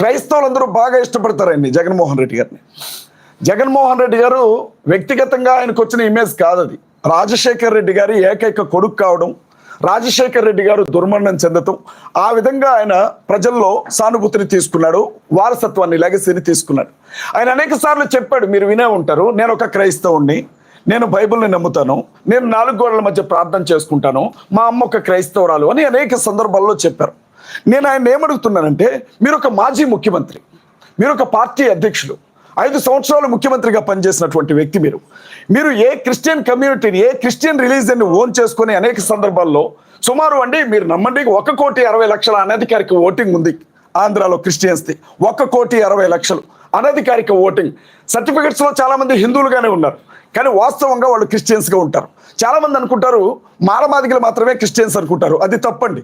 క్రైస్తవులందరూ బాగా ఇష్టపడతారు ఆయన్ని, జగన్మోహన్ రెడ్డి గారిని. జగన్మోహన్ రెడ్డి గారు వ్యక్తిగతంగా ఆయనకు వచ్చిన ఇమేజ్ కాదు అది. రాజశేఖర్ రెడ్డి గారి ఏకైక కొడుకు కావడం, రాజశేఖర్ రెడ్డి గారు దుర్మరణం చెందటం, ఆ విధంగా ఆయన ప్రజల్లో సానుభూతిని తీసుకున్నాడు, వారసత్వాన్ని లెగసీని తీసుకున్నాడు. ఆయన అనేక సార్లు చెప్పాడు, మీరు వినే ఉంటారు, నేను ఒక క్రైస్తవుణ్ణి, నేను బైబిల్ని నమ్ముతాను, నేను 4 గోడల మధ్య ప్రార్థన చేసుకుంటాను, మా అమ్మ ఒక క్రైస్తవురాలు అని అనేక సందర్భాల్లో చెప్పారు. నేను ఆయన ఏమడుగుతున్నానంటే, మీరు ఒక మాజీ ముఖ్యమంత్రి, మీరు ఒక పార్టీ అధ్యక్షుడు, 5 సంవత్సరాలు ముఖ్యమంత్రిగా పనిచేసినటువంటి వ్యక్తి మీరు ఏ క్రిస్టియన్ కమ్యూనిటీని, ఏ క్రిస్టియన్ రిలీజియన్ని ఓన్ చేసుకుని అనేక సందర్భాల్లో సుమారు మీరు నమ్మండి 1,60,00,000 అనధికారిక ఓటింగ్ ఉంది ఆంధ్రాలో క్రిస్టియన్స్ది. 1,60,00,000 అనధికారిక ఓటింగ్. సర్టిఫికెట్స్లో చాలామంది హిందువులుగానే ఉన్నారు, కానీ వాస్తవంగా వాళ్ళు క్రిస్టియన్స్గా ఉంటారు. చాలామంది అనుకుంటారు మాలమాదిగలు మాత్రమే క్రిస్టియన్స్ అనుకుంటారు, అది తప్పండి.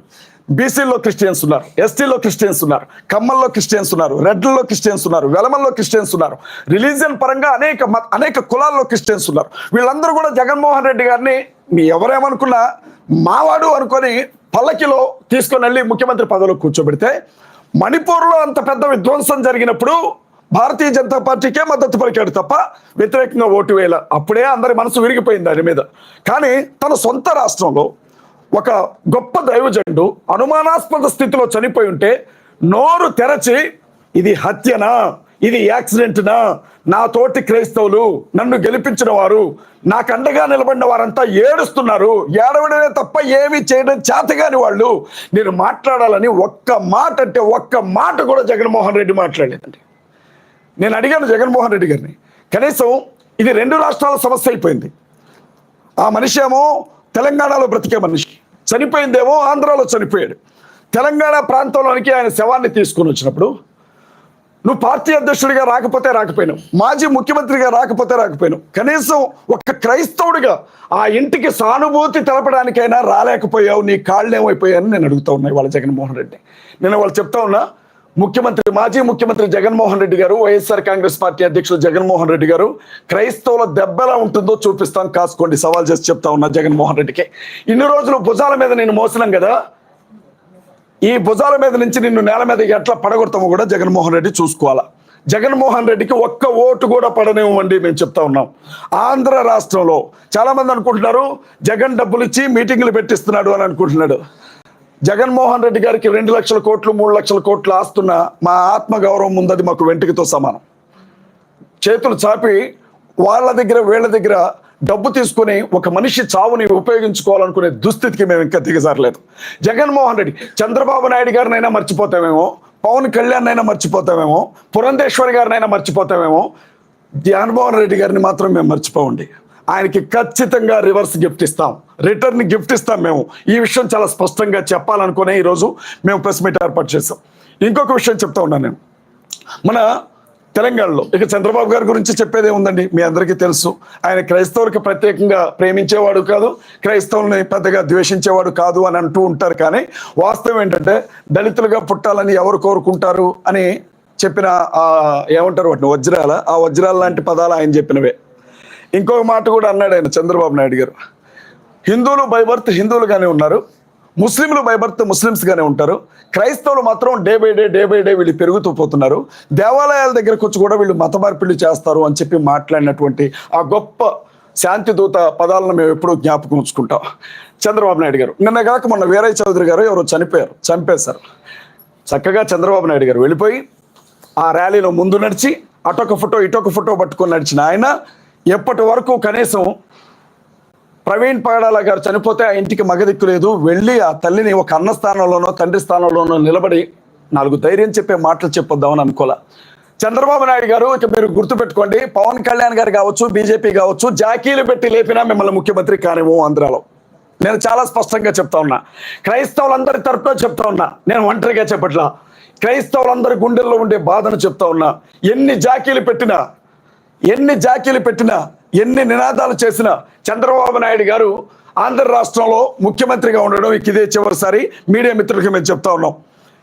బీసీల్లో క్రిస్టియన్స్ ఉన్నారు, ఎస్టీలో క్రిస్టియన్స్ ఉన్నారు, కమ్మల్లో క్రిస్టియన్స్ ఉన్నారు, రెడ్లలో క్రిస్టియన్స్ ఉన్నారు, వెలమల్లో క్రిస్టియన్స్ ఉన్నారు, రిలీజియన్ పరంగా అనేక కులాల్లో క్రిస్టియన్స్ ఉన్నారు. వీళ్ళందరూ కూడా జగన్మోహన్ రెడ్డి గారిని ఎవరేమనుకున్నా మావాడు అనుకొని పల్లకిలో తీసుకొని వెళ్ళి ముఖ్యమంత్రి పదవిలో కూర్చోబెడితే, మణిపూర్లో అంత పెద్ద విధ్వంసం జరిగినప్పుడు భారతీయ జనతా పార్టీకే మద్దతు పలికాడు తప్ప వ్యతిరేకంగా ఓటు వేయాల. అప్పుడే అందరి మనసు విరిగిపోయింది ఆయన మీద. కానీ తన సొంత రాష్ట్రంలో ఒక గొప్ప దైవజనుడు అనుమానాస్పద స్థితిలో చనిపోయి ఉంటే నోరు తెరచి ఇది హత్యనా, ఇది యాక్సిడెంట్నా, నా తోటి క్రైస్తవులు, నన్ను గెలిపించిన వారు, నాకు అండగా నిలబడిన వారంతా ఏడుస్తున్నారు, ఏడవడమే తప్ప ఏమీ చేయడం చేతగాని వాళ్ళు, నేను మాట్లాడాలని ఒక్క మాట కూడా జగన్మోహన్ రెడ్డి మాట్లాడలేదండి. నేను అడిగాను జగన్మోహన్ రెడ్డి గారిని, కనీసం ఇది 2 రాష్ట్రాల సమస్య అయిపోయింది. ఆ మనిషి ఏమో తెలంగాణలో బ్రతికే మనిషి, చనిపోయిందేమో ఆంధ్రాలో చనిపోయాడు. తెలంగాణ ప్రాంతంలోనికి ఆయన శవాన్ని తీసుకుని వచ్చినప్పుడు నువ్వు పార్టీ అధ్యక్షుడిగా రాకపోయినావు, మాజీ ముఖ్యమంత్రిగా రాకపోయినావు, కనీసం ఒక క్రైస్తవుడిగా ఆ ఇంటికి సానుభూతి తెలపడానికైనా రాలేకపోయావు, నీ కాళ్ళేమైపోయాయని నేను అడుగుతా ఉన్నా ఇవాళ జగన్మోహన్ రెడ్డి. నేను వాళ్ళు చెప్తా ఉన్నా, మాజీ ముఖ్యమంత్రి జగన్మోహన్ రెడ్డి గారు, వైఎస్ఆర్ కాంగ్రెస్ పార్టీ అధ్యక్షుడు జగన్మోహన్ రెడ్డి గారు, క్రైస్తవుల దెబ్బ ఎలా ఉంటుందో చూపిస్తాం, కాసుకోండి, సవాల్ చేసి చెప్తా ఉన్నా జగన్మోహన్ రెడ్డికి. ఇన్ని రోజులు భుజాల మీద నేను మోసినాం కదా, ఈ భుజాల మీద నుంచి నిన్ను నేల మీద ఎట్లా పడగొడతామో కూడా జగన్మోహన్ రెడ్డి చూసుకోవాలా. జగన్మోహన్ రెడ్డికి ఒక్క ఓటు కూడా పడనివ్వండి మేము చెప్తా ఉన్నాం. ఆంధ్ర రాష్ట్రంలో చాలా మంది అనుకుంటున్నారు జగన్ డబ్బులు ఇచ్చి మీటింగ్లు పెట్టిస్తున్నాడు అని అనుకుంటున్నాడు. జగన్మోహన్ రెడ్డి గారికి 2 లక్షల కోట్లు 3 లక్షల కోట్లు ఆస్తున్న మా ఆత్మగౌరవం ముందది మాకు వెంటికితో సమానం. చేతులు చాపి వాళ్ళ దగ్గర వీళ్ళ దగ్గర డబ్బు తీసుకుని ఒక మనిషి చావుని ఉపయోగించుకోవాలనుకునే దుస్థితికి మేము ఇంకా దిగజారలేదు. జగన్మోహన్ రెడ్డి, చంద్రబాబు నాయుడు గారినైనా మర్చిపోతామేమో, పవన్ కళ్యాణ్ అయినా మర్చిపోతామేమో, పురంధేశ్వరి గారినైనా మర్చిపోతామేమో, జగన్మోహన్ రెడ్డి గారిని మాత్రం మేము మర్చిపోండి. ఆయనకి ఖచ్చితంగా రివర్స్ గిఫ్ట్ ఇస్తాం, రిటర్న్ గిఫ్ట్ ఇస్తాం. మేము ఈ విషయం చాలా స్పష్టంగా చెప్పాలనుకునే ఈరోజు మేము ప్రెస్ మీట్ ఏర్పాటు చేస్తాం. ఇంకొక విషయం చెప్తా ఉన్నాను నేను, మన తెలంగాణలో ఇక చంద్రబాబు గారి గురించి చెప్పేదే ఉందండి, మీ అందరికీ తెలుసు. ఆయన క్రైస్తవులకు ప్రత్యేకంగా ప్రేమించేవాడు కాదు, క్రైస్తవుల్ని పెద్దగా ద్వేషించేవాడు కాదు అని అంటూ ఉంటారు. కానీ వాస్తవం ఏంటంటే దళితులుగా పుట్టాలని ఎవరు కోరుకుంటారు అని చెప్పిన ఏమంటారు వాటిని, ఆ వజ్రాల లాంటి పదాలు ఆయన చెప్పినవే. ఇంకొక మాట కూడా అన్నాడు ఆయన, చంద్రబాబు నాయుడు గారు, హిందువులు బై బర్త్ హిందువులుగానే ఉన్నారు, ముస్లింలు బై బర్త్ ముస్లిమ్స్గానే ఉంటారు, క్రైస్తవులు మాత్రం డే బై డే వీళ్ళు పెరుగుతూ పోతున్నారు, దేవాలయాల దగ్గరకు వచ్చి కూడా వీళ్ళు మత మార్పిళ్ళు చేస్తారు అని చెప్పి మాట్లాడినటువంటి ఆ గొప్ప శాంతి దూత పదాలను మేము ఎప్పుడూ జ్ఞాపకం ఉంచుకుంటాం. చంద్రబాబు నాయుడు గారు నిన్న కాక మొన్న వీరయ్య చౌదరి గారు ఎవరో చంపేశారు. చక్కగా చంద్రబాబు నాయుడు గారు వెళ్ళిపోయి ఆ ర్యాలీలో ముందు నడిచి అటొక ఫోటో ఇటొక ఫోటో పట్టుకొని నడిచిన ఆయన ఎప్పటి వరకు కనీసం ప్రవీణ్ పగడాల గారు చనిపోతే ఆ ఇంటికి మగదిక్కు లేదు, వెళ్ళి ఆ తల్లిని ఒక అన్న స్థానంలోనో తండ్రి స్థానంలోనో నిలబడి 4 ధైర్యం చెప్పే మాటలు చెప్పొద్దామని అనుకోలే. చంద్రబాబు నాయుడు గారు, ఇక మీరు గుర్తుపెట్టుకోండి, పవన్ కళ్యాణ్ గారు కావచ్చు, బీజేపీ కావచ్చు, జాకీలు పెట్టి లేపినా మిమ్మల్ని ముఖ్యమంత్రి కానివ్వం ఆంధ్రాలో. నేను చాలా స్పష్టంగా చెప్తా ఉన్నా, క్రైస్తవులందరి తరపున చెప్తా ఉన్నా, నేను ఒంటరిగా చెప్పట్లా, క్రైస్తవులందరి గుండెల్లో ఉండే బాధను చెప్తా ఉన్నా. ఎన్ని జాకీలు పెట్టినా ఎన్ని నినాదాలు చేసినా చంద్రబాబు నాయుడు గారు ఆంధ్ర రాష్ట్రంలో ముఖ్యమంత్రిగా ఉండడం ఇదే చివరిసారి. మీడియా మిత్రులకి మేము చెప్తా ఉన్నాం,